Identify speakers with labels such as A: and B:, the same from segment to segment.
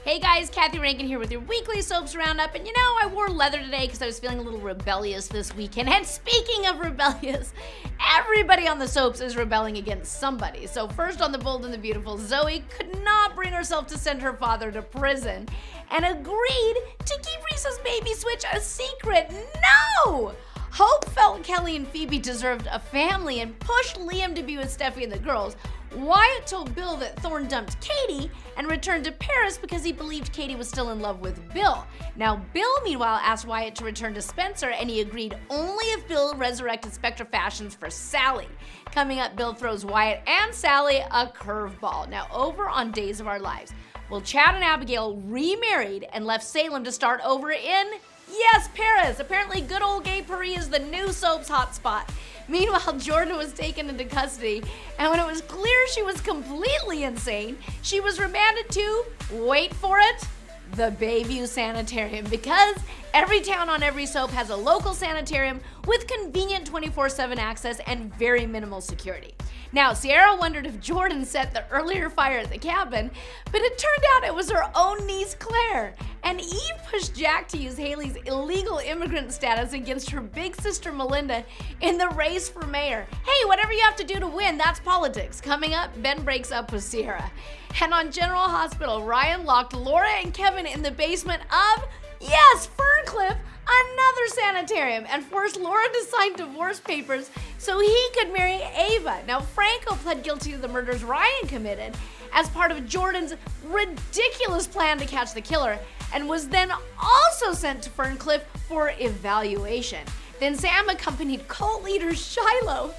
A: Hey guys, Kathy Rankin here with your weekly soaps roundup, and I wore leather today because I was feeling a little rebellious this weekend. And speaking of rebellious, everybody on the soaps is rebelling against somebody. So first on The Bold and the Beautiful, Zoe could not bring herself to send her father to prison and agreed to keep Reese's baby switch a secret. No! Hope felt Kelly and Phoebe deserved a family and pushed Liam to be with Steffy and the girls. Wyatt told Bill that Thorne dumped Katie and returned to Paris because he believed Katie was still in love with Bill. Now, Bill, meanwhile, asked Wyatt to return to Spencer, and he agreed only if Bill resurrected Spectra Fashions for Sally. Coming up, Bill throws Wyatt and Sally a curveball. Now, over on Days of Our Lives, well, Chad and Abigail remarried and left Salem to start over in, yes, Paris. Apparently, good old gay Paris is the new soap's hotspot. Meanwhile, Jordan was taken into custody, and when it was clear she was completely insane, she was remanded to, wait for it, the Bayview Sanitarium, because every town on every soap has a local sanitarium with convenient 24/7 access and very minimal security. Now, Ciara wondered if Jordan set the earlier fire at the cabin, but it turned out it was her own niece, Claire. And Eve pushed Jack to use Haley's illegal immigrant status against her big sister, Melinda, in the race for mayor. Hey, whatever you have to do to win, that's politics. Coming up, Ben breaks up with Ciara. And on General Hospital, Ryan locked Laura and Kevin in the basement of, yes, Ferncliff, another sanitarium, and forced Laura to sign divorce papers so he could marry Ava. Now, Franco pled guilty to the murders Ryan committed as part of Jordan's ridiculous plan to catch the killer, and was then also sent to Ferncliff for evaluation. Then Sam accompanied cult leader Shiloh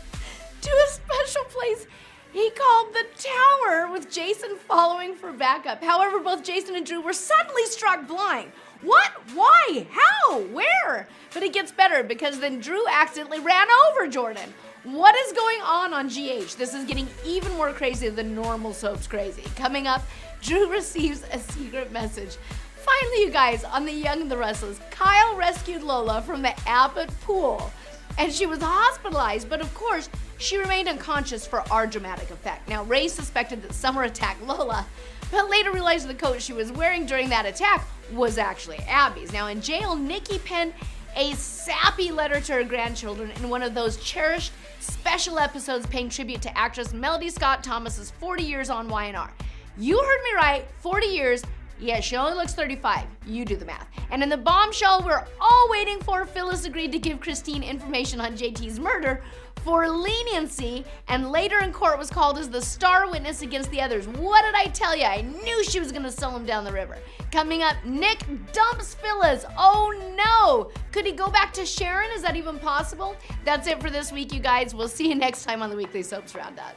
A: to a special place he called the Tower, with Jason following for backup. However, both Jason and Drew were suddenly struck blind. What? Why? How? Where? But it gets better, because then Drew accidentally ran over Jordan. What is going on GH? This is getting even more crazy than normal soaps crazy. Coming up, Drew receives a secret message. Finally, you guys, on The Young and the Restless, Kyle rescued Lola from the Abbott pool, and she was hospitalized, but of course, she remained unconscious for our dramatic effect. Now, Ray suspected that Summer attacked Lola, but later realized the coat she was wearing during that attack was actually Abby's. Now, in jail, Nikki penned a sappy letter to her grandchildren in one of those cherished special episodes paying tribute to actress Melody Scott Thomas's 40 years on Y&R. You heard me right, 40 years. Yeah, she only looks 35. You do the math. And in the bombshell we're all waiting for, Phyllis agreed to give Christine information on JT's murder for leniency, and later in court was called as the star witness against the others. What did I tell you? I knew she was gonna sell him down the river. Coming up, Nick dumps Phyllis. Oh no! Could he go back to Sharon? Is that even possible? That's it for this week, you guys. We'll see you next time on the Weekly Soaps Roundup.